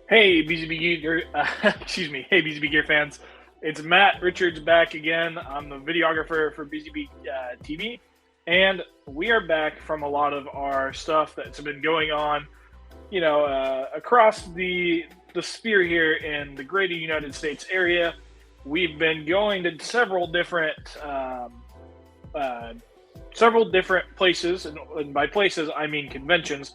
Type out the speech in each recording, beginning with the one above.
Hey, BZBGEAR, excuse me. Hey, BZBGEAR fans. It's Matt Richards back again. I'm the videographer for BZB TV, and we are back from a lot of our stuff that's been going on, across the sphere here in the greater United States area. We've been going to several different places, and by places I mean conventions,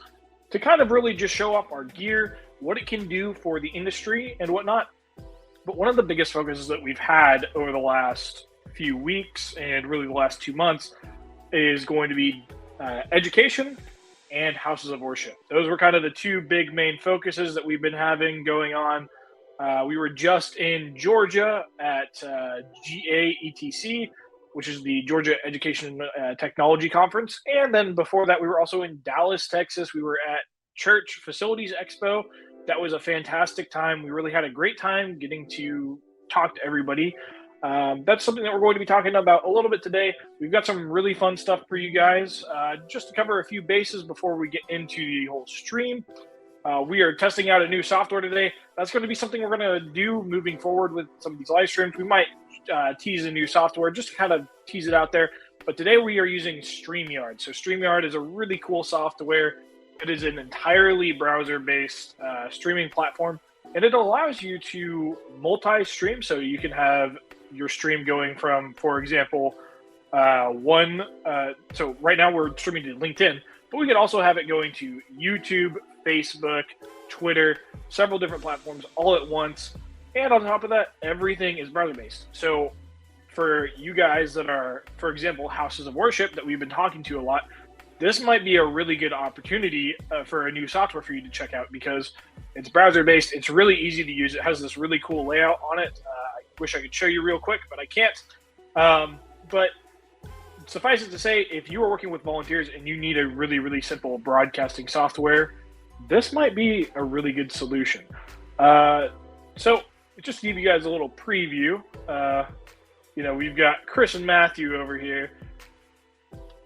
to kind of really just show off our gear, what it can do for the industry and whatnot. But one of the biggest focuses that we've had over the last few weeks and really the last 2 months is going to be education and houses of worship. Those were kind of the two big main focuses that we've been having going on. We were just in Georgia at GAETC, which is the Georgia Education Technology Conference. And then before that, we were also in Dallas, Texas. We were at Church Facilities Expo. That was a fantastic time. We really had a great time getting to talk to everybody. That's something that we're going to be talking about a little bit today. We've got some really fun stuff for you guys. Just to cover a few bases before we get into the whole stream. We are testing out a new software today. That's going to be something we're going to do moving forward with some of these live streams. We might tease a new software just to kind of tease it out there. But today we are using StreamYard. So StreamYard is a really cool software. It is an entirely browser-based streaming platform, and it allows you to multi-stream. So you can have your stream going from, for example, so right now we're streaming to LinkedIn, but we could also have it going to YouTube, Facebook, Twitter, several different platforms all at once. And on top of that, everything is browser-based. So for you guys that are, for example, houses of worship that we've been talking to a lot, this might be a really good opportunity for a new software for you to check out because it's browser-based. It's really easy to use. It has this really cool layout on it. I wish I could show you real quick, but I can't. But suffice it to say, if you are working with volunteers and you need a really, really simple broadcasting software, this might be a really good solution. So just to give you guys a little preview, we've got Chris and Matthew over here.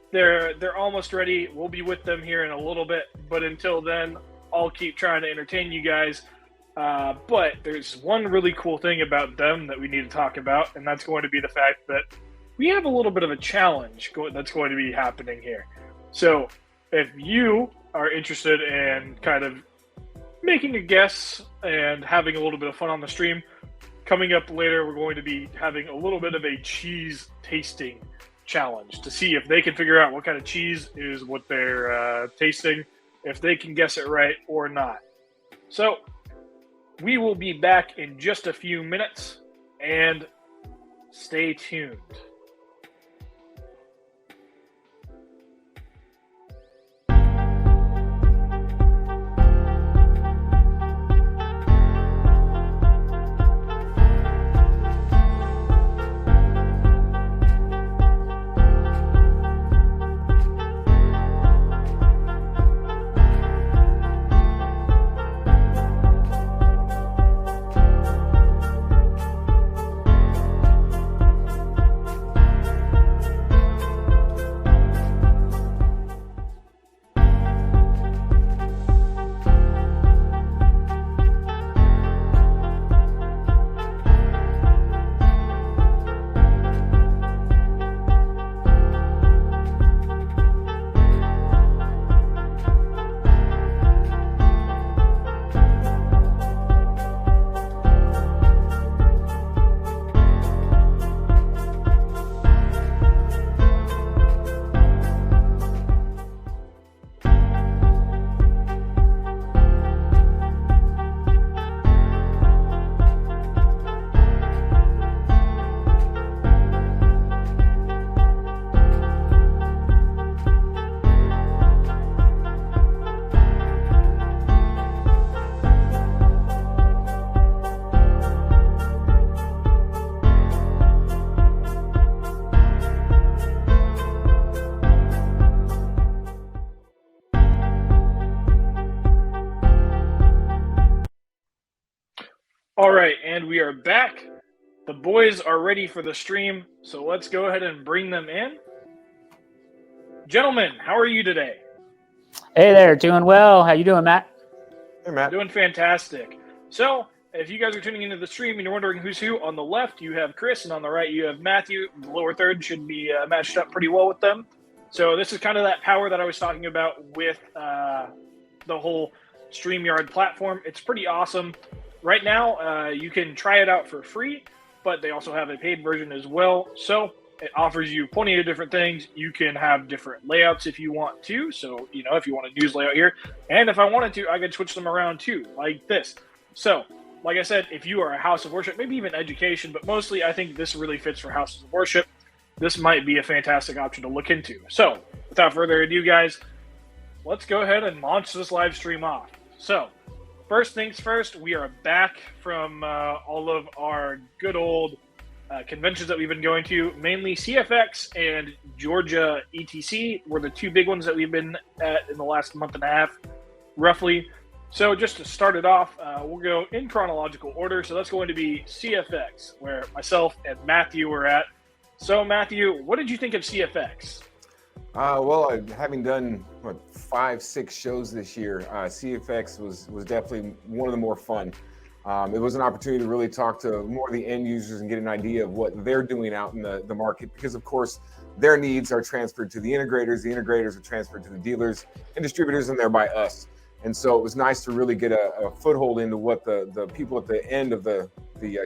They're almost ready. We'll be with them here in a little bit, but until then, I'll keep trying to entertain you guys. But there's one really cool thing about them that we need to talk about, and that's going to be the fact that we have a little bit of a challenge that's going to be happening here. So if you are interested in kind of making a guess and having a little bit of fun on the stream, coming up later, we're going to be having a little bit of a cheese tasting challenge to see if they can figure out what kind of cheese is what they're tasting, if they can guess it right or not. So we will be back in just a few minutes, and stay tuned. All right, and we are back. The boys are ready for the stream, so let's go ahead and bring them in. Gentlemen, how are you today? Hey there, doing well. How you doing, Matt? Hey, Matt. Doing fantastic. So if you guys are tuning into the stream and you're wondering who's who, on the left you have Chris, and on the right you have Matthew. The lower third should be matched up pretty well with them. So this is kind of that power that I was talking about with the whole StreamYard platform. It's pretty awesome. Right now, you can try it out for free, but they also have a paid version as well. So it offers you plenty of different things. You can have different layouts if you want to. So, if you want a news layout here, and if I wanted to, I could switch them around too, like this. So, like I said, if you are a house of worship, maybe even education, but mostly I think this really fits for houses of worship. This might be a fantastic option to look into. So, without further ado, guys, let's go ahead and launch this live stream off. So, first things first, we are back from all of our good old conventions that we've been going to. Mainly CFX and Georgia ETC were the two big ones that we've been at in the last month and a half, roughly. So just to start it off, we'll go in chronological order. So that's going to be CFX, where myself and Matthew were at. So Matthew, what did you think of CFX? Well, having done 5-6 shows this year, CFX was definitely one of the more fun. It was an opportunity to really talk to more of the end users and get an idea of what they're doing out in the market, because of course their needs are transferred to the integrators are transferred to the dealers and distributors, and thereby us. And so it was nice to really get a foothold into what the people at the end of the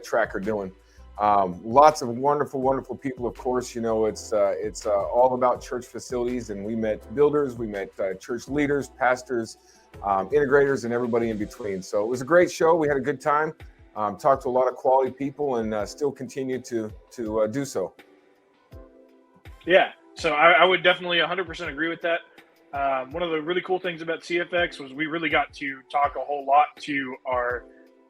track are doing. Lots of wonderful people. Of course, it's all about church facilities, and we met builders, we met church leaders, pastors, integrators, and everybody in between. So it was a great show. We had a good time. Talked to a lot of quality people, and still continue to do so. Yeah, so I would definitely 100% agree with that. One of the really cool things about CFX was we really got to talk a whole lot to our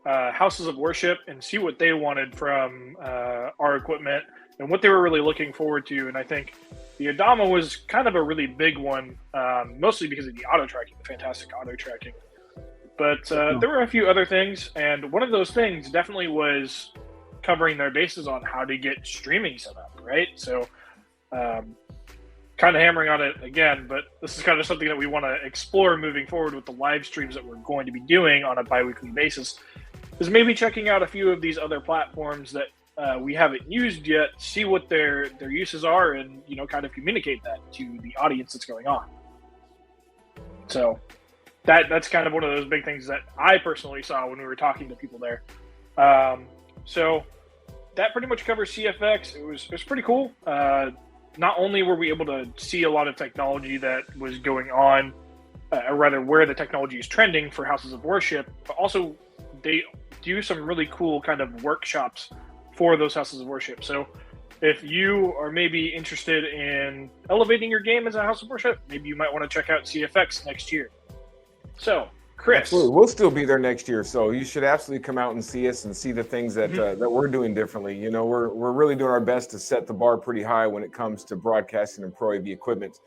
houses of worship and see what they wanted from our equipment and what they were really looking forward to. And I think the Adama was kind of a really big one, mostly because of the auto tracking, the fantastic auto tracking. But there were a few other things, and one of those things definitely was covering their bases on how to get streaming set up, right? So kind of hammering on it again, but this is kind of something that we want to explore moving forward with the live streams that we're going to be doing on a bi-weekly basis, is maybe checking out a few of these other platforms that we haven't used yet, see what their uses are, and kind of communicate that to the audience that's going on. So that's kind of one of those big things that I personally saw when we were talking to people there. So that pretty much covers CFX. It was pretty cool. Not only were we able to see a lot of technology that was going on, or rather where the technology is trending for houses of worship, but also they do some really cool kind of workshops for those houses of worship. So if you are maybe interested in elevating your game as a house of worship, maybe you might want to check out CFX next year. So, Chris. Absolutely. We'll still be there next year, so you should absolutely come out and see us and see the things that that we're doing differently. We're really doing our best to set the bar pretty high when it comes to broadcasting and Pro AV equipment.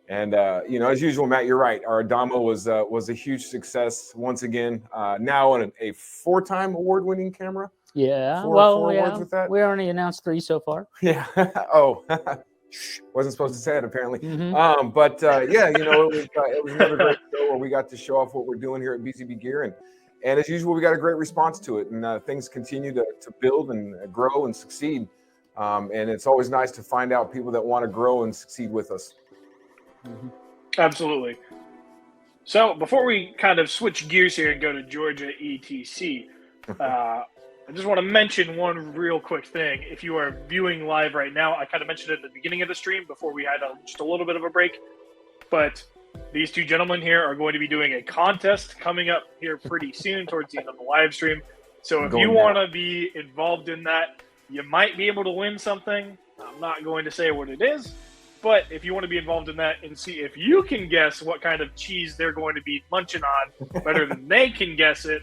And as usual, Matt, you're right. Our Adama was a huge success once again. Now on a 4-time award-winning camera. Yeah. Four awards with that. We already announced 3 so far. Yeah. Oh. Wasn't supposed to say it, apparently. Mm-hmm. But it was another great show where we got to show off what we're doing here at BZBGEAR, and as usual, we got a great response to it, and things continue to build and grow and succeed. And it's always nice to find out people that want to grow and succeed with us. Mm-hmm. Absolutely. So before we kind of switch gears here and go to Georgia ETC, I just want to mention one real quick thing. If you are viewing live right now, I kind of mentioned it at the beginning of the stream before we had just a little bit of a break, but these two gentlemen here are going to be doing a contest coming up here pretty soon towards the end of the live stream. So if you want to be involved in that, you might be able to win something. I'm not going to say what it is, but if you want to be involved in that and see if you can guess what kind of cheese they're going to be munching on better than they can guess it,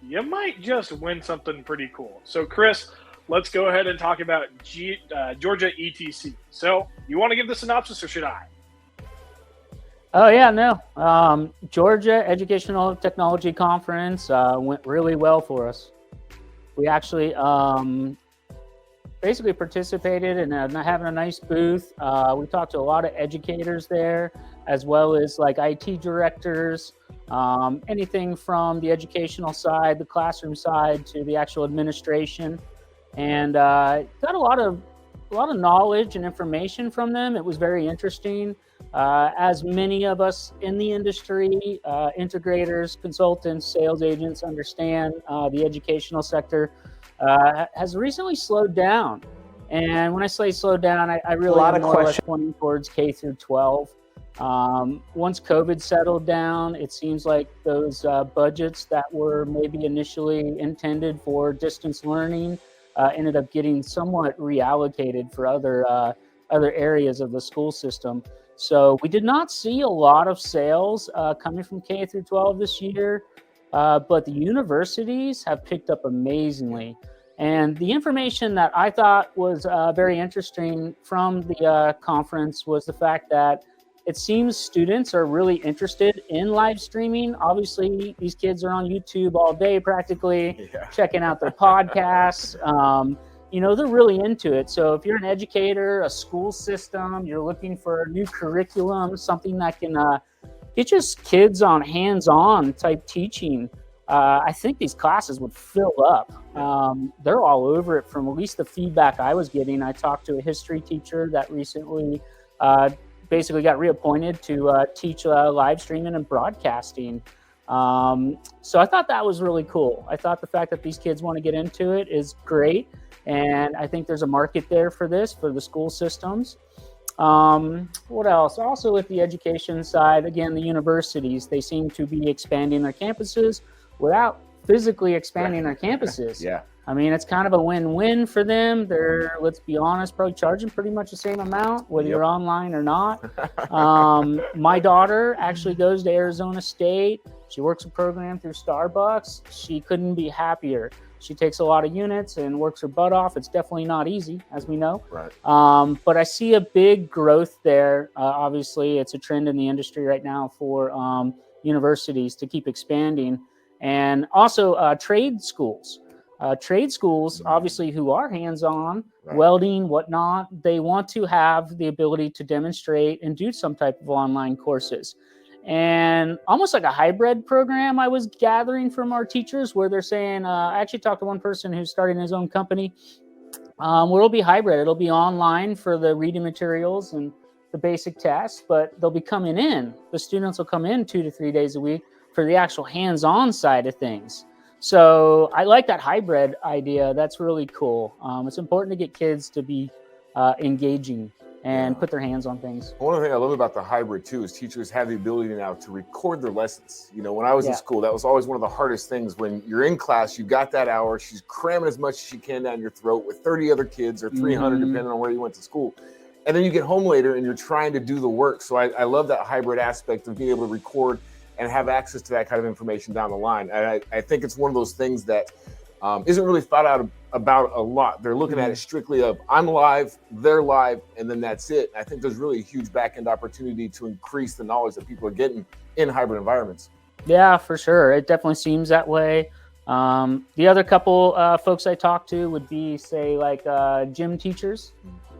you might just win something pretty cool. So, Chris, let's go ahead and talk about Georgia ETC. So, you want to give the synopsis, or should I? Oh, yeah, no. Georgia Educational Technology Conference went really well for us. We actually basically participated in having a nice booth. We talked to a lot of educators there. as well as like IT directors, anything from the educational side, the classroom side, to the actual administration, and got a lot of knowledge and information from them. It was very interesting. As many of us in the industry, integrators, consultants, sales agents, understand, the educational sector has recently slowed down. And when I say slowed down, I really am more or less pointing towards K through 12. Once COVID settled down, it seems like those budgets that were maybe initially intended for distance learning ended up getting somewhat reallocated for other areas of the school system. So we did not see a lot of sales coming from K through 12 this year, but the universities have picked up amazingly. And the information that I thought was very interesting from the conference was the fact that it seems students are really interested in live streaming. Obviously, these kids are on YouTube all day practically, checking out their podcasts. They're really into it. So if you're an educator, a school system, you're looking for a new curriculum, something that can get just kids on hands-on type teaching, I think these classes would fill up. They're all over it from at least the feedback I was getting. I talked to a history teacher that recently basically got reappointed to teach live streaming and broadcasting. So I thought that was really cool. I thought the fact that these kids want to get into it is great. And I think there's a market there for this, for the school systems. What else? Also with the education side, again, the universities, they seem to be expanding their campuses without physically expanding their campuses. I mean, it's kind of a win-win for them. They're, let's be honest, probably charging pretty much the same amount, whether you're online or not. My daughter actually goes to Arizona State. She works a program through Starbucks. She couldn't be happier. She takes a lot of units and works her butt off. It's definitely not easy, as we know. But I see a big growth there. Obviously, it's a trend in the industry right now for universities to keep expanding. And also trade schools. Trade schools, obviously, who are hands-on, welding, whatnot, they want to have the ability to demonstrate and do some type of online courses. And almost like a hybrid program I was gathering from our teachers, where they're saying, I actually talked to one person who's starting his own company, where it'll be hybrid. It'll be online for the reading materials and the basic tests, but they'll be coming in. The students will come in 2 to 3 days a week for the actual hands-on side of things. So I like that hybrid idea. That's really cool. It's important to get kids to be engaging and put their hands on things. One of the things I love about the hybrid too is teachers have the ability now to record their lessons. You know, when I was in school, that was always one of the hardest things. When you're in class, you got that hour, she's cramming as much as she can down your throat with 30 other kids or 300, depending on where you went to school. And then you get home later and you're trying to do the work. So I love that hybrid aspect of being able to record and have access to that kind of information down the line. And I think it's one of those things that isn't really thought out about a lot. They're looking at it strictly of I'm live, they're live, and then that's it. I think there's really a huge back-end opportunity to increase the knowledge that people are getting in hybrid environments. Yeah, for sure. It definitely seems that way. The other couple folks I talked to would be, say, like gym teachers.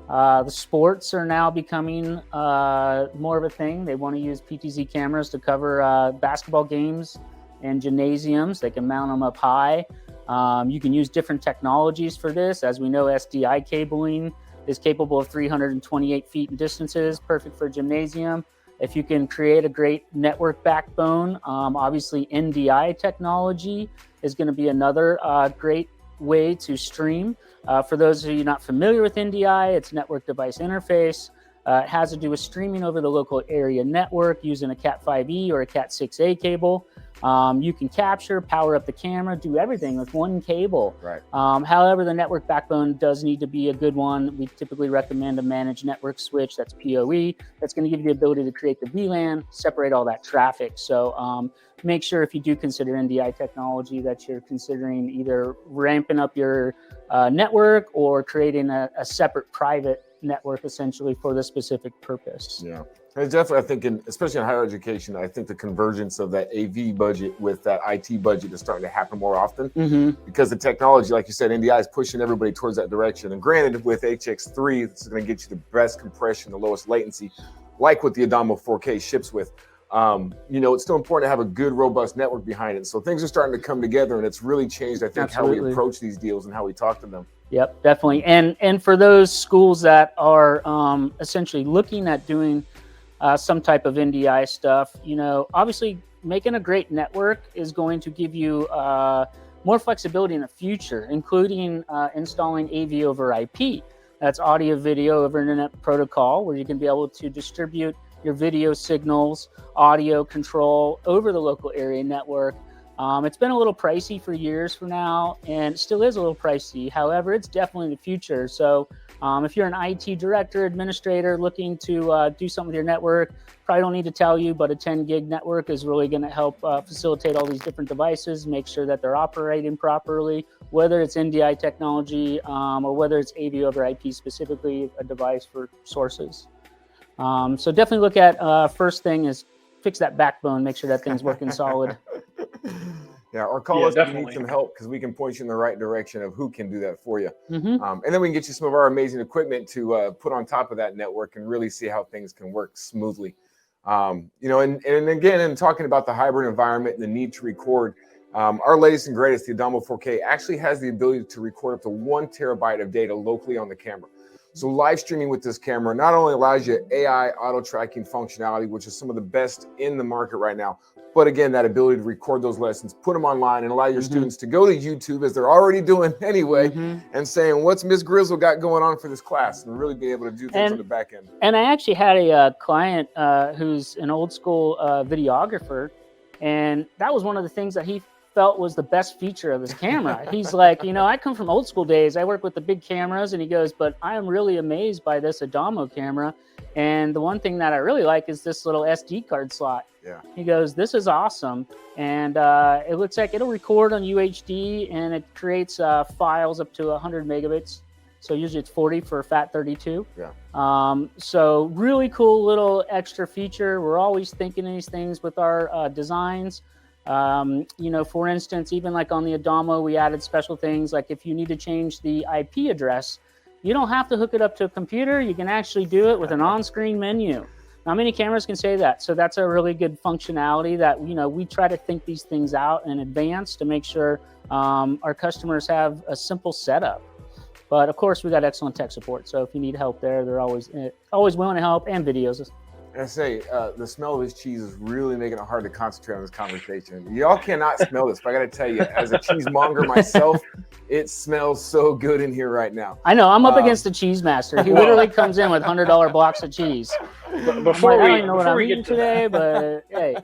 The sports are now becoming more of a thing. They want to use PTZ cameras to cover basketball games and gymnasiums. They can mount them up high. You can use different technologies for this. As we know, SDI cabling is capable of 328 feet in distances, perfect for gymnasium. If you can create a great network backbone, obviously NDI technology is going to be another great way to stream. For those of you not familiar with NDI, it's Network Device Interface. It has to do with streaming over the local area network using a Cat5e or a Cat6a cable. You can capture, power up the camera, do everything with one cable. However, the network backbone does need to be a good one. We typically recommend a managed network switch, that's PoE. That's going to give you the ability to create the VLAN, separate all that traffic. So make sure if you do consider NDI technology that you're considering either ramping up your network or creating a separate private network essentially for the specific purpose. Yeah. And definitely, I think, especially in higher education, I think the convergence of that AV budget with that IT budget is starting to happen more often because the technology, like you said, NDI is pushing everybody towards that direction. And granted, with HX3, it's going to get you the best compression, the lowest latency. like what the Adamo 4K ships with. It's still important to have a good, robust network behind it. So things are starting to come together, and it's really changed, I think, how we approach these deals and how we talk to them. Yep, definitely. And for those schools that are essentially looking at doing some type of NDI stuff, obviously making a great network is going to give you more flexibility in the future, including installing AV over IP. That's audio video over internet protocol, where you can be able to distribute your video signals, audio control over the local area network. It's been a little pricey for years from now, and it still is a little pricey. However, it's definitely the future. So if you're an IT director, administrator looking to do something with your network, probably don't need to tell you, but a 10 gig network is really going to help facilitate all these different devices, make sure that they're operating properly, whether it's NDI technology or whether it's AV over IP, specifically a device for sources. So definitely look at first thing is fix that backbone, make sure that thing's working solid. Yeah, or call us if you need some help, because we can point you in the right direction of who can do that for you. Mm-hmm. And then we can get you some of our amazing equipment to put on top of that network and really see how things can work smoothly. And again, in talking about the hybrid environment and the need to record, our latest and greatest, the Adamo 4K, actually has the ability to record up to 1 terabyte of data locally on the camera. So live streaming with this camera not only allows you AI auto tracking functionality, which is some of the best in the market right now, but again, that ability to record those lessons, put them online, and allow your students to go to YouTube, as they're already doing anyway, and saying, what's Miss Grizzle got going on for this class, and really be able to do things on the back end. And I actually had a client who's an old school videographer, and that was one of the things that he felt was the best feature of his camera. He's like, I come from old school days. I work with the big cameras, and he goes, but I am really amazed by this Adamo camera. And the one thing that I really like is this little SD card slot. Yeah. He goes, this is awesome. And it looks like it'll record on UHD, and it creates files up to 100 megabits. So usually it's 40 for FAT32. Yeah. So really cool little extra feature. We're always thinking of these things with our designs. For instance, even like on the Adamo, we added special things like if you need to change the IP address, you don't have to hook it up to a computer. You can actually do it with an on-screen menu. Not many cameras can say that. So that's a really good functionality that, we try to think these things out in advance to make sure our customers have a simple setup. But of course, we got excellent tech support. So if you need help there, they're always willing to help, and videos. And I say, the smell of this cheese is really making it hard to concentrate on this conversation. Y'all cannot smell this, but I got to tell you, as a cheesemonger myself, it smells so good in here right now. I know. I'm up against the cheese master. He literally comes in with $100 blocks of cheese. Before I don't even know what I'm eating today, but hey.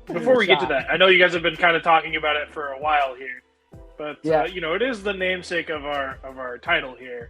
Before we get to that, I know you guys have been kind of talking about it for a while here, but yeah. It is the namesake of our title here.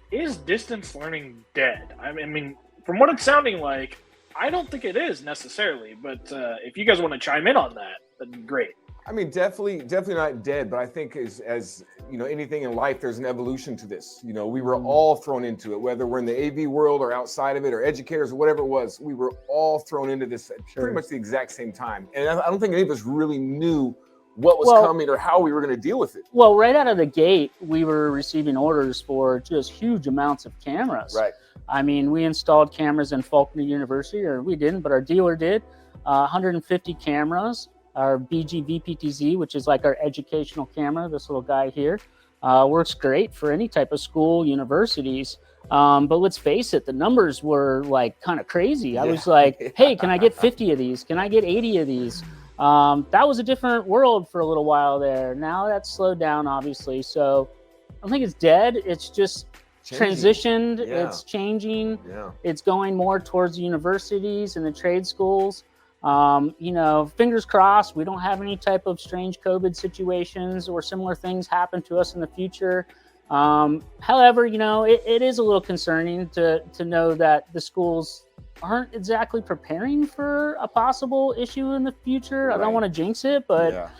Is distance learning dead? I mean, from what it's sounding like, I don't think it is necessarily, but if you guys want to chime in on that, that'd be great. I mean, definitely not dead, but I think as anything in life, there's an evolution to this. We were all thrown into it, whether we're in the AV world or outside of it, or educators or whatever it was. We were all thrown into this at pretty much the exact same time. And I don't think any of us really knew what was coming or how we were going to deal with it. Well, right out of the gate, we were receiving orders for just huge amounts of cameras. Right. I mean, we installed cameras in Faulkner University, or we didn't, but our dealer did. 150 cameras. Our BZBGEAR, which is like our educational camera, this little guy here, works great for any type of school, universities. But let's face it, the numbers were like kind of crazy. I was like, hey, can I get 50 of these? Can I get 80 of these? That was a different world for a little while there. Now that's slowed down, obviously. So I don't think it's dead. It's just transitioned. Yeah. It's changing. Yeah. It's going more towards the universities and the trade schools. Fingers crossed, we don't have any type of strange COVID situations or similar things happen to us in the future. However, it is a little concerning to know that the schools aren't exactly preparing for a possible issue in the future. Right. I don't want to jinx it, but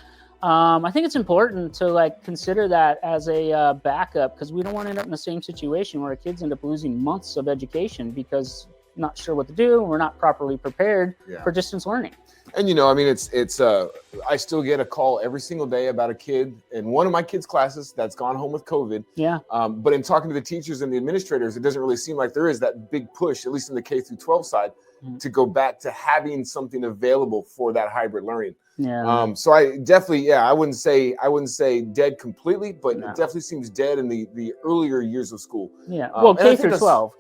I think it's important to consider that as a backup, because we don't want to end up in the same situation where our kids end up losing months of education because not sure what to do, and we're not properly prepared for distance learning. And it's I still get a call every single day about a kid in one of my kids' classes that's gone home with COVID. Yeah. But in talking to the teachers and the administrators, it doesn't really seem like there is that big push, at least in the K through 12 side, to go back to having something available for that hybrid learning. Yeah. So I definitely, I wouldn't say dead completely, but No. it definitely seems dead in the earlier years of school. Yeah. Well, and I K think through 12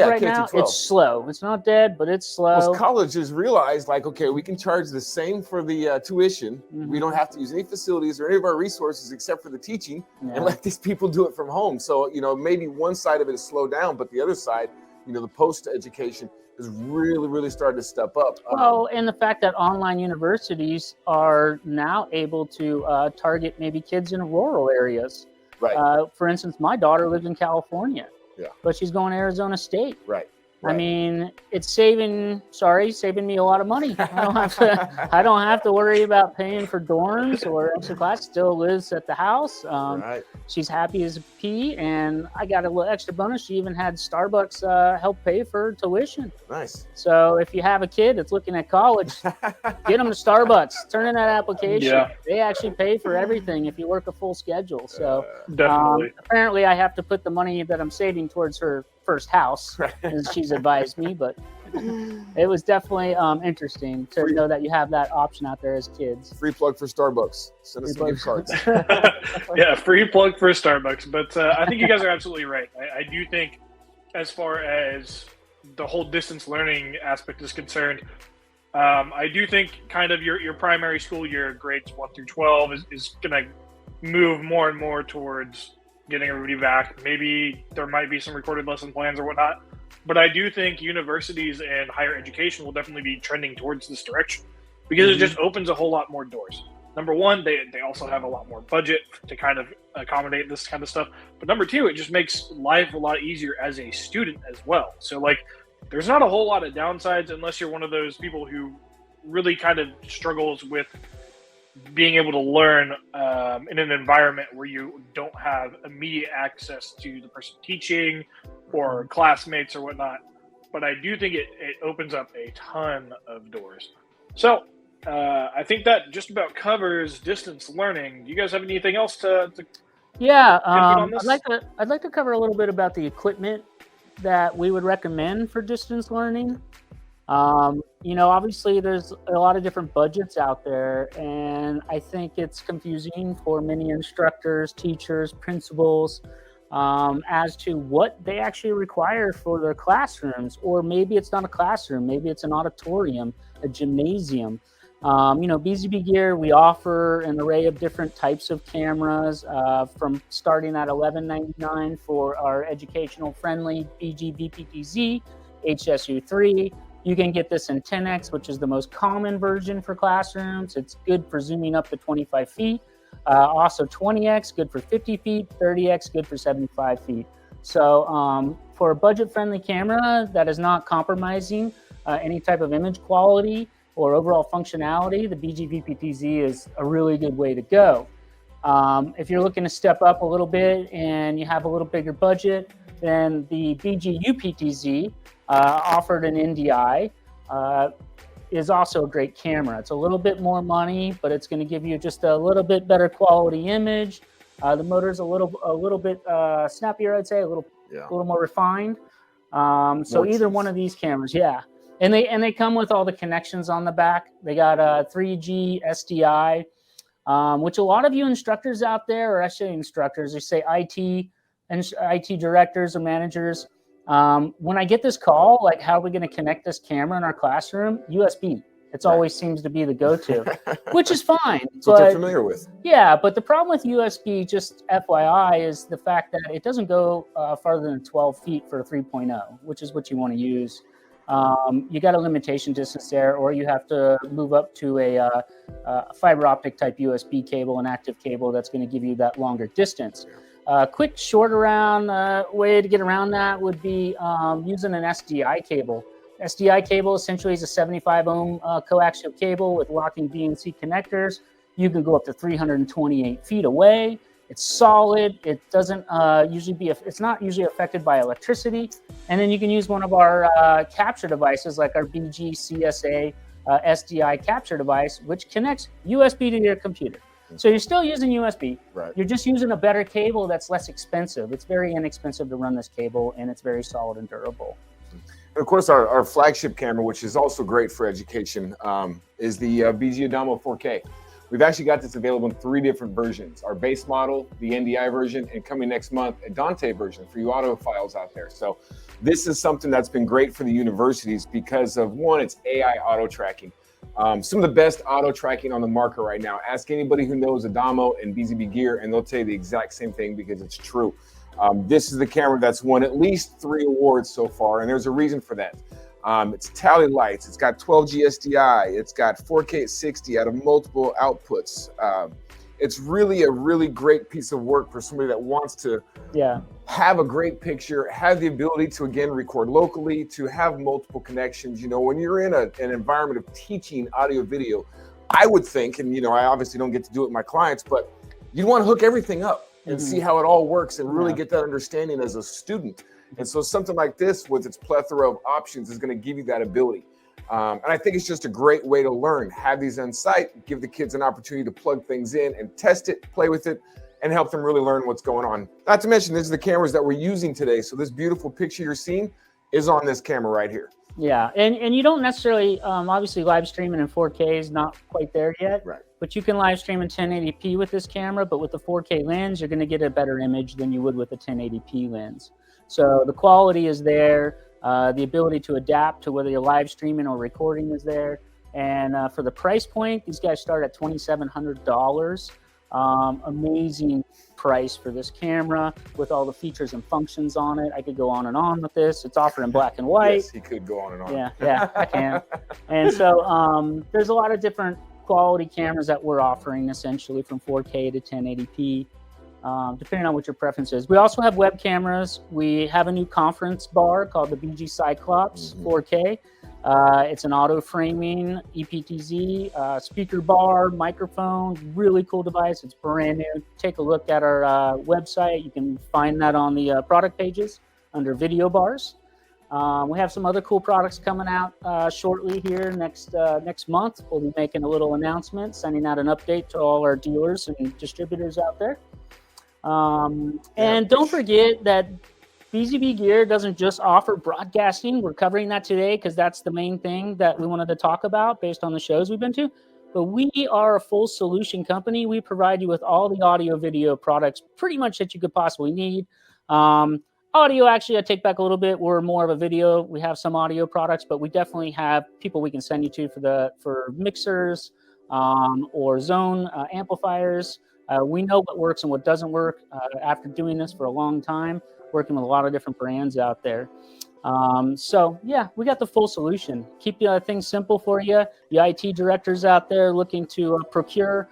right K now, through 12. it's slow. It's not dead, but it's slow. Most colleges realize, like, okay, we can charge the same for the tuition. We don't have to use any facilities or any of our resources except for the teaching, and let these people do it from home. So, maybe one side of it is slow down, but the other side, the post-education is really, really starting to step up. Well, and the fact that online universities are now able to target maybe kids in rural areas. Right. For instance, my daughter lives in California, but she's going to Arizona State. Right. I mean, it's saving me a lot of money. I don't have to worry about paying for dorms or extra class. Still lives at the house. She's happy as a pea, and I got a little extra bonus. She even had Starbucks help pay for tuition. Nice. So if you have a kid that's looking at college, get them to Starbucks. Turn in that application. Yeah. They actually pay for everything if you work a full schedule. So definitely. Apparently, I have to put the money that I'm saving towards her first house, as she's advised me, but it was definitely interesting to know that you have that option out there as kids. Free plug for Starbucks. Send us some gift cards. Yeah, free plug for Starbucks. But I think you guys are absolutely right. I do think, as far as the whole distance learning aspect is concerned, I do think kind of your primary school year, grades 1 through 12, is going to move more and more towards getting everybody back. Maybe there might be some recorded lesson plans or whatnot, but I do think universities and higher education will definitely be trending towards this direction because it just opens a whole lot more doors. Number one, they also have a lot more budget to kind of accommodate this kind of stuff. But number two, it just makes life a lot easier as a student as well. So like, there's not a whole lot of downsides unless you're one of those people who really kind of struggles with being able to learn in an environment where you don't have immediate access to the person teaching or classmates or whatnot. But I do think it opens up a ton of doors. So I think that just about covers distance learning. Do you guys have anything else to I'd like to cover a little bit about the equipment that we would recommend for distance learning. Obviously there's a lot of different budgets out there, and I think it's confusing for many instructors, teachers, principals, as to what they actually require for their classrooms. Or maybe it's not a classroom, maybe it's an auditorium, a gymnasium. BZBGEAR, we offer an array of different types of cameras, from starting at $11.99 for our educational friendly BZBGEAR HSU3. You can get this in 10x, which is the most common version for classrooms. It's good for zooming up to 25 feet. Also 20x, good for 50 feet. 30x, good for 75 feet. So for a budget-friendly camera that is not compromising any type of image quality or overall functionality, the BZBGEAR is a really good way to go. If you're looking to step up a little bit and you have a little bigger budget, then the BZUPTZ, offered an NDI, is also a great camera. It's a little bit more money, but it's going to give you just a little bit better quality image. The motor's a little bit snappier, I'd say, a little more refined. So either one of these cameras, and they come with all the connections on the back. They got a 3G SDI, which a lot of you instructors out there, or actually instructors, they say IT directors or managers. When I get this call, like, how are we going to connect this camera in our classroom? USB. It always seems to be the go-to, which is fine. That's what they're familiar with. Yeah, but the problem with USB, just FYI, is the fact that it doesn't go farther than 12 feet for a 3.0, which is what you want to use. You got a limitation distance there, or you have to move up to a fiber optic type USB cable, an active cable that's going to give you that longer distance. Quick short around way to get around that would be using an SDI cable. SDI cable essentially is a 75 ohm coaxial cable with locking BNC connectors. You can go up to 328 feet away. It's solid. It doesn't it's not usually affected by electricity. And then you can use one of our capture devices, like our BGCSA SDI capture device, which connects USB to your computer. So you're still using USB. Right. You're just using a better cable that's less expensive. It's very inexpensive to run this cable, and it's very solid and durable. Of course, our flagship camera, which is also great for education, is the BZBGEAR 4K. We've actually got this available in 3 different versions: our base model, the NDI version, and coming next month, a Dante version for you audiophiles out there. So this is something that's been great for the universities because of, one, it's AI auto tracking. Some of the best auto tracking on the market right now. Ask anybody who knows Adamo and BZBGEAR, and they'll tell you the exact same thing because it's true. This is the camera that's won at least 3 awards so far, and there's a reason for that. It's tally lights, it's got 12G SDI, it's got 4K at 60 out of multiple outputs. It's really a really great piece of work for somebody that wants to have a great picture, have the ability to, again, record locally, to have multiple connections. You know, when you're in an environment of teaching audio video, I would think, and, you know, I obviously don't get to do it with my clients, but you want to hook everything up and see how it all works and really get that understanding as a student. And so something like this with its plethora of options is going to give you that ability. And I think it's just a great way to learn. Have these on site, give the kids an opportunity to plug things in and test it, play with it, and help them really learn what's going on. Not to mention, this is the cameras that we're using today. So this beautiful picture you're seeing is on this camera right here. Yeah, and you don't necessarily, obviously live streaming in 4K is not quite there yet, right? But you can live stream in 1080p with this camera, but with the 4K lens, you're gonna get a better image than you would with a 1080p lens. So the quality is there, the ability to adapt to whether you're live streaming or recording is there. And for the price point, these guys start at $2,700. Amazing price for this camera with all the features and functions on it. I could go on and on with this. It's offered in black and white. Yes, he could go on and on. Yeah, I can. And so there's a lot of different quality cameras that we're offering, essentially from 4K to 1080p, depending on what your preference is. We also have web cameras. We have a new conference bar called the BG Cyclops 4K. It's an auto framing EPTZ speaker bar, microphone, really cool device. It's brand new. Take a look at our website. You can find that on the product pages under video bars. We have some other cool products coming out shortly here next month. We'll be making a little announcement, sending out an update to all our dealers and distributors out there. And don't forget that BZBGEAR doesn't just offer broadcasting. We're covering that today because that's the main thing that we wanted to talk about based on the shows we've been to. But we are a full solution company. We provide you with all the audio video products pretty much that you could possibly need. Audio, actually, I take back a little bit. We're more of a video. We have some audio products, but we definitely have people we can send you to for mixers or zone amplifiers. We know what works and what doesn't work after doing this for a long time, working with a lot of different brands out there. So yeah, we got the full solution. Keep things simple for you. The IT directors out there looking to procure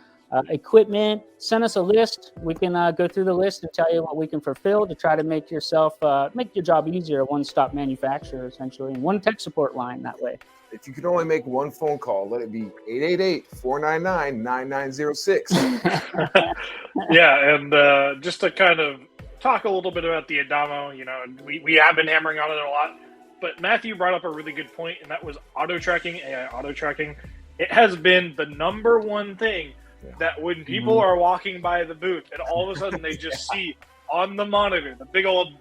equipment, send us a list. We can go through the list and tell you what we can fulfill to try to make your job easier. A one-stop manufacturer, essentially, and one tech support line that way. If you could only make one phone call, let it be 888-499-9906. Yeah, and just to kind of talk a little bit about the Adamo, you know, we have been hammering on it a lot, but Matthew brought up a really good point, and that was auto tracking, AI auto tracking. It has been the number one thing that when people are walking by the booth and all of a sudden they just see on the monitor, the big old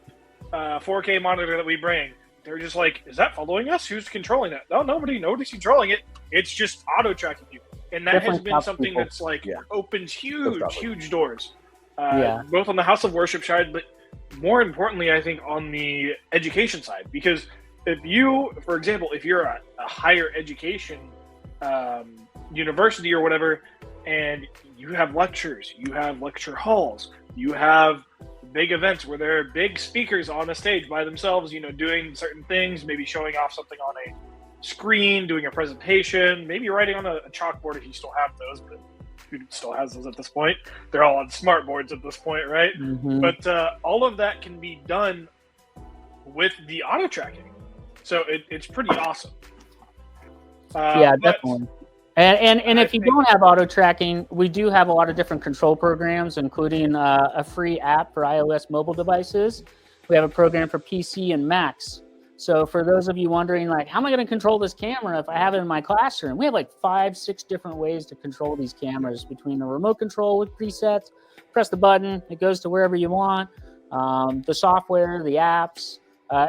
4K monitor that we bring, they're just like, is that following us? Who's controlling that? No, nobody's controlling it. It's just auto tracking you. And that has been something that's like opens huge doors. Both on the House of Worship side, but more importantly, I think on the education side. Because if you, for example, if you're a higher education university or whatever, and you have lectures, you have lecture halls, you have big events where there are big speakers on a stage by themselves, you know, doing certain things, maybe showing off something on a screen, doing a presentation, maybe writing on a chalkboard if you still have those, but who still has those at this point? They're all on smart boards at this point, right? But all of that can be done with the auto tracking. So it's pretty awesome. Definitely. And if you don't have auto tracking, we do have a lot of different control programs, including a free app for iOS mobile devices. We have a program for PC and Macs. So for those of you wondering, like, how am I going to control this camera if I have it in my classroom? We have like 5-6 different ways to control these cameras between the remote control with presets. Press the button, it goes to wherever you want. The software, the apps,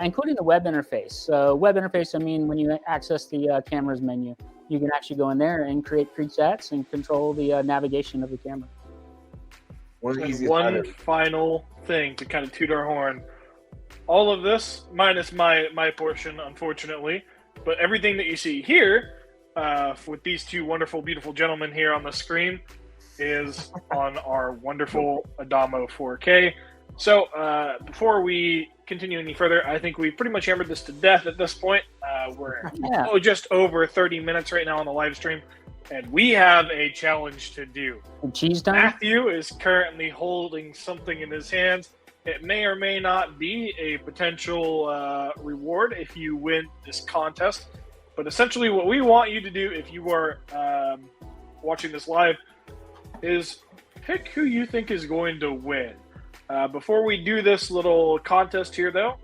including the web interface. So web interface, I mean, when you access the cameras menu, you can actually go in there and create presets and control the navigation of the camera. One final thing to kind of toot our horn. All of this, minus my portion, unfortunately, but everything that you see here with these two wonderful, beautiful gentlemen here on the screen is on our wonderful Adamo 4K. So before we continue any further, I think we've pretty much hammered this to death at this point. We're just over 30 minutes right now on the live stream, and we have a challenge to do. Cheese time? Matthew is currently holding something in his hands. It may or may not be a potential reward if you win this contest. But essentially what we want you to do if you are watching this live is pick who you think is going to win. Before we do this little contest here, though,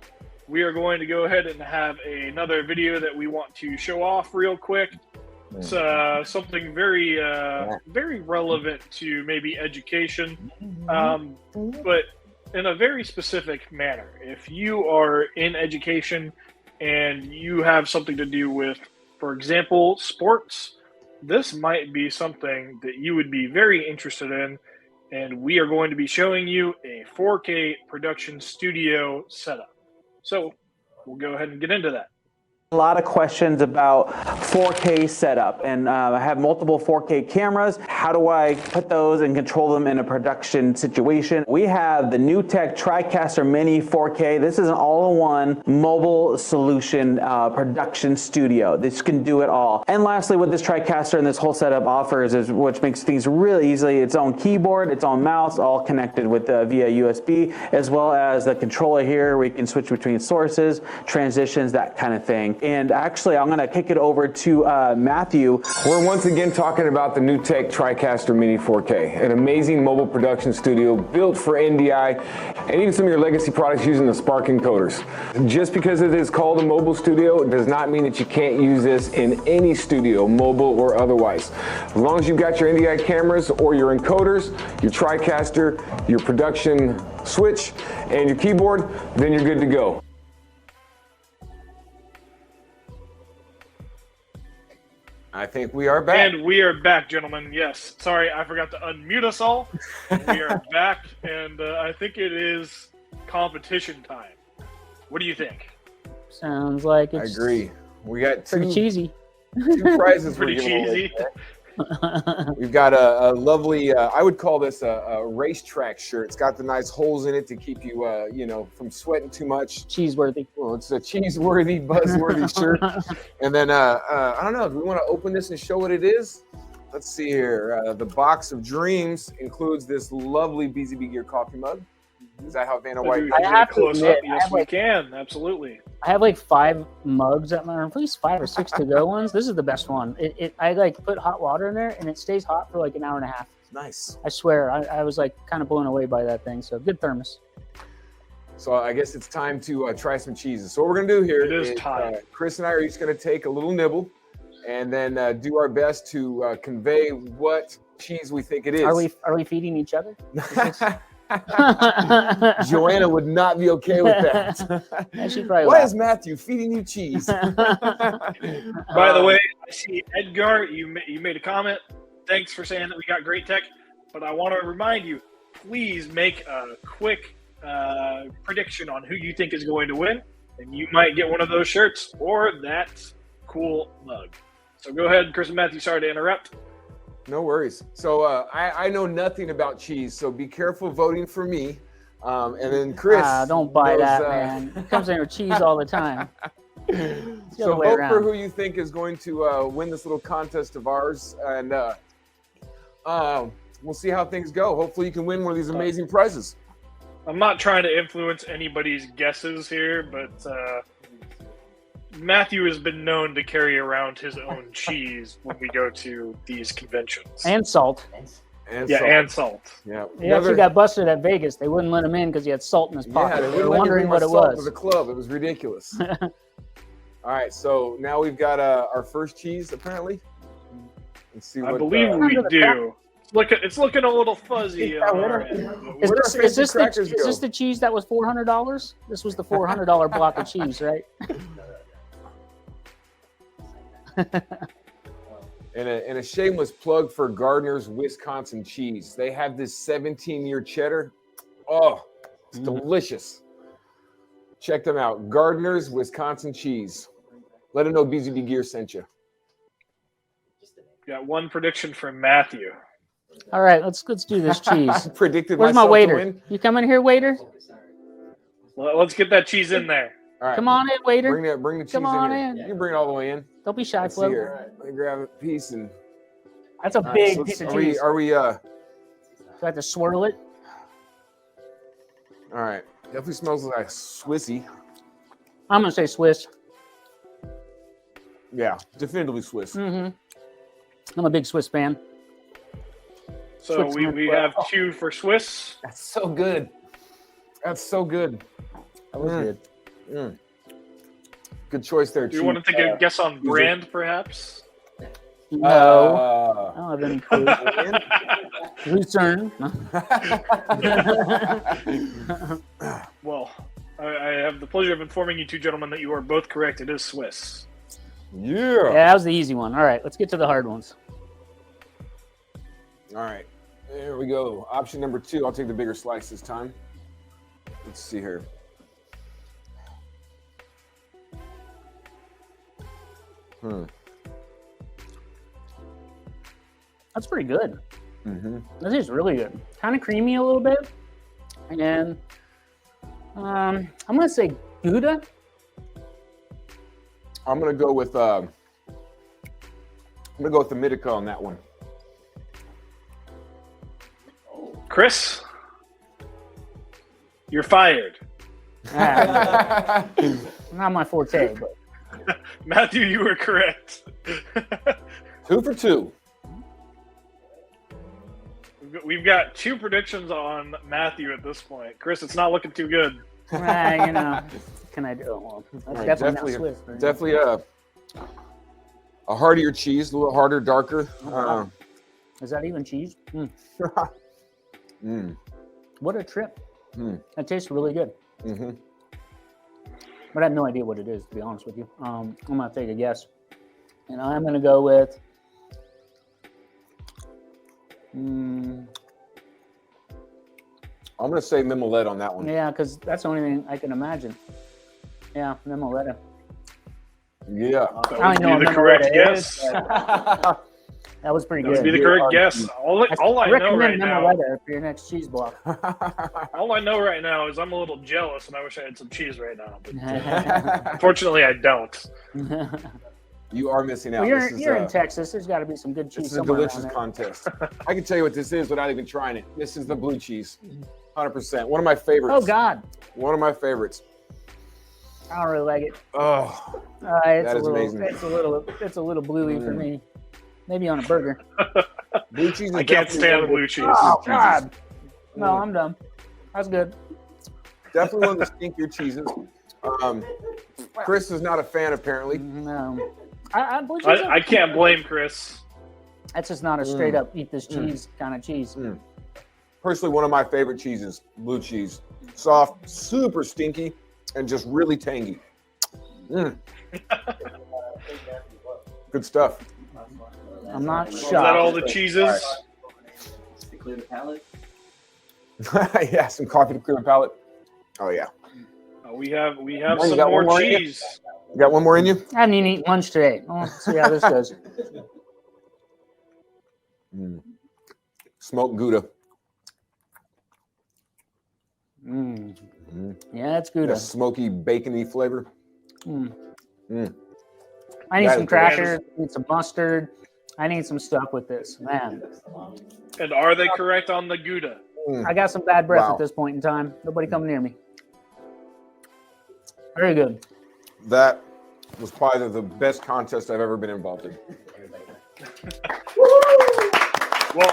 we are going to go ahead and have another video that we want to show off real quick. It's something very, very relevant to maybe education, but in a very specific manner. If you are in education and you have something to do with, for example, sports, this might be something that you would be very interested in. And we are going to be showing you a 4K production studio setup. So we'll go ahead and get into that. A lot of questions about 4K setup, and I have multiple 4K cameras. How do I put those and control them in a production situation? We have the NewTek TriCaster Mini 4K. This is an all-in-one mobile solution production studio. This can do it all. And lastly, what this TriCaster and this whole setup offers is, which makes things really easily, its own keyboard, its own mouse, all connected with via USB, as well as the controller here. We can switch between sources, transitions, that kind of thing. And actually, I'm going to kick it over to Matthew. We're once again talking about the NewTek TriCaster Mini 4K, an amazing mobile production studio built for NDI and even some of your legacy products using the Spark encoders. Just because it is called a mobile studio, it does not mean that you can't use this in any studio, mobile or otherwise. As long as you've got your NDI cameras or your encoders, your TriCaster, your production switch, and your keyboard, then you're good to go. I think we are back. And we are back, gentlemen. Yes. Sorry, I forgot to unmute us all. We are back, and I think it is competition time. What do you think? Sounds like it's I agree. We got pretty cheesy. two prizes. Pretty cheesy. We've got a lovely, I would call this a racetrack shirt. It's got the nice holes in it to keep you, from sweating too much. Cheeseworthy. Well, it's a cheeseworthy, buzzworthy shirt. And then, I don't know, do we want to open this and show what it is? Let's see here. The box of dreams includes this lovely BZBGEAR coffee mug. Is that how Vanna White? I have to admit, yes, we can. Absolutely. I have like 5 mugs at my, at least 5 or 6 to-go ones. This is the best one. I like put hot water in there and it stays hot for like an hour and a half. Nice. I swear, I was like kind of blown away by that thing. So good thermos. So I guess it's time to try some cheeses. So what we're gonna do here is time. Chris and I are each gonna take a little nibble and then do our best to convey what cheese we think it is. Are we feeding each other? Joanna would not be okay with that. Yeah, she'd probably Why laugh. is Matthew feeding you cheese? By the way, I see Edgar, you made a comment. Thanks for saying that we got great tech, but I want to remind you, please make a quick prediction on who you think is going to win, and you might get one of those shirts or that cool mug. So go ahead, Chris and Matthew, sorry to interrupt. No worries. So I know nothing about cheese, so be careful voting for me. And then Chris. Don't buy knows, that, man. It comes in with cheese all the time. So vote for who you think is going to win this little contest of ours, and we'll see how things go. Hopefully you can win one of these amazing prizes. I'm not trying to influence anybody's guesses here, but Matthew has been known to carry around his own cheese when we go to these conventions. And salt. And salt. Yeah. He actually got busted at Vegas. They wouldn't let him in because he had salt in his pocket. Yeah, they were wondering what it was. For the club, it was ridiculous. All right, so now we've got our first cheese, apparently. Let's see. I believe we do. It's looking a little fuzzy. Yeah, on where our do- end. Is Where this, do is, this fancy crackers the, is go? this the cheese that was $400? This was the $400 block of cheese, right? And a shameless plug for Gardner's Wisconsin cheese. They have this 17-year cheddar. Oh, it's delicious. Check them out. Gardner's Wisconsin cheese. Let them know BZBGEAR sent you. Got one prediction from Matthew. All right, let's do this cheese. Predicted Where's my myself to waiter? win. You coming here, waiter? Let's get that cheese in there. All right. Come on in, waiter. Bring the cheese Come on in here. in. You can bring it all the way in. Don't be shy, Let's see Flo. here. Let me grab a piece and That's a all right, big so piece of are cheese. we Do I have to swirl it? all right. Definitely smells like Swissy. I'm gonna say Swiss. Yeah, definitively Swiss. Mm-hmm. I'm a big Swiss fan. So Switzerland. we have 2 for Swiss. That's so good. That's so good. That was good. Mm. Good choice there, Do you Chief. want to take a guess on brand, perhaps? No, I don't have any clue. Lucerne. Well, I have the pleasure of informing you two gentlemen that you are both correct. It is Swiss. Yeah. Yeah, that was the easy one. All right, let's get to the hard ones. All right. There we go. Option number 2. I'll take the bigger slice this time. Let's see here. That's pretty good. Mm-hmm. This is really good. Kind of creamy a little bit. And I'm gonna say Gouda. I'm gonna go with the Medica on that one. Chris, you're fired. Ah, not my forte, but Matthew, you were correct. 2 for 2. We've got 2 predictions on Matthew at this point. Chris, it's not looking too good. you know, can I do? Well, that's All right, definitely not Swiss. Right? Definitely a heartier cheese, a little harder, darker. Is that even cheese? Mm. What a trip! Mm. That tastes really good. Mm-hmm. But I have no idea what it is, to be honest with you. I'm gonna take a guess, and I'm gonna go with. I'm gonna say Mimolette on that one. Yeah, because that's the only thing I can imagine. Yeah, Mimoletta. Yeah. That I would don't know be the what correct Mimoletta guess. is, That was pretty That would be good. the correct guess. All I know Recommend right now, Mimoletta for your next cheese block. all I know right now is I'm a little jealous, and I wish I had some cheese right now. But unfortunately, I don't. You are missing out. Well, This is, you're in Texas. There's got to be some good cheese This is a somewhere delicious around contest. I can tell you what this is without even trying it. This is the blue cheese, 100%. One of my favorites. there. Oh God, One of my favorites. I don't really like it. Oh, It's That a is little, amazing. it's a little bluey for me. Maybe on a burger. blue cheese. Is I can't definitely stand one blue of cheese. Oh God. No, I'm done. That's good. Definitely one of the stinkier cheeses. Chris is not a fan, apparently. No, blue cheese. I can't blame Chris. That's just not a straight up eat this cheese kind of cheese. Personally, one of my favorite cheeses, blue cheese. Soft, super stinky, and just really tangy. Good stuff. I'm not Is that all shocked. the cheeses? To clear the palate. Yeah, some coffee to clear the palate. Oh yeah. We have You some got more one more in you? cheese. You got one more in you? I haven't even eaten lunch today. Oh, let's see how this goes. Smoked Gouda. Yeah, it's good. That smoky, bacony flavor. I need That some is crackers. I need some mustard. I need some stuff with this, man. And are they correct on the Gouda? I got some bad breath Wow. at this point in time. Nobody come near me. Very good. That was probably the best contest I've ever been involved in. Well,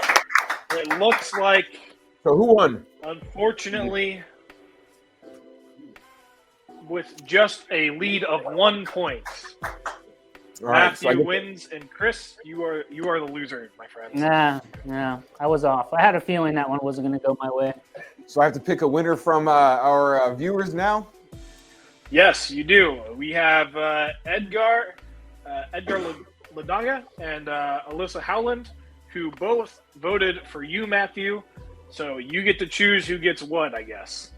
it looks like, So who won? unfortunately, with just a lead of 1 point, All right, so I Matthew get wins, and Chris, you are the loser, my friend. Nah, I was off. I had a feeling that one wasn't going to go my way. so I have to pick a winner from our viewers now. Yes, you do. We have Edgar Ladaga and Alyssa Howland, who both voted for you, Matthew. So you get to choose who gets what, I guess.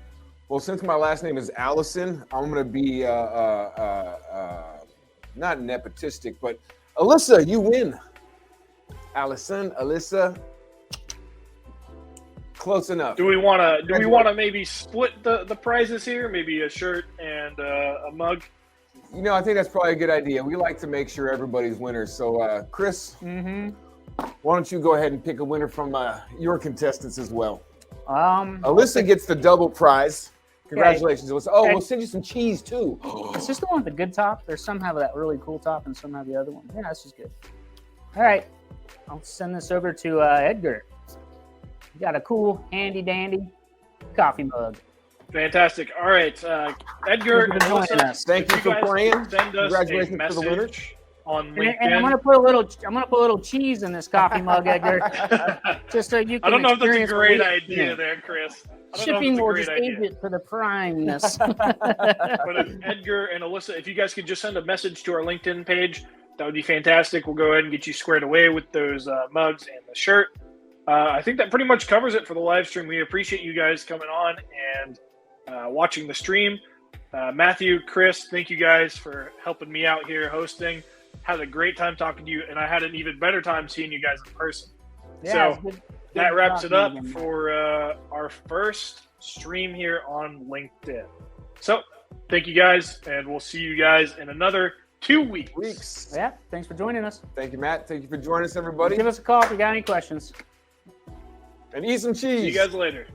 Well, since my last name is Allison, I'm going to be not nepotistic, but Alyssa, you win. Allison, Alyssa, close enough. Do we want to maybe split the prizes here? Maybe a shirt and a mug. You know, I think that's probably a good idea. We like to make sure everybody's winners. So, Chris, why don't you go ahead and pick a winner from your contestants as well? Alyssa gets the double prize. Congratulations, Alyssa. Oh, we'll send you some cheese too. Is this the one with the good top? There's some have that really cool top and some have the other one. Yeah, this is good. All right, I'll send this over to Edgar. You got a cool, handy-dandy coffee mug. Fantastic. All right, Edgar and Alyssa, Thank you for playing. Send us Congratulations a for the winner. message on LinkedIn. And I'm gonna put a little cheese in this coffee mug, Edgar, just so you can. I don't know if that's a experience great what idea there, Chris. Shipping will just age it for the primeness. But if Edgar and Alyssa, if you guys could just send a message to our LinkedIn page, that would be fantastic. We'll go ahead and get you squared away with those mugs and the shirt. I think that pretty much covers it for the live stream. We appreciate you guys coming on and watching the stream. Matthew, Chris, thank you guys for helping me out here hosting. Had a great time talking to you, and I had an even better time seeing you guys in person. Yeah, so that wraps it up for our first stream here on LinkedIn. So thank you guys, and we'll see you guys in another 2 weeks. Yeah, thanks for joining us. Thank you, Matt. Thank you for joining us, everybody. Give us a call if you got any questions. And eat some cheese. See you guys later.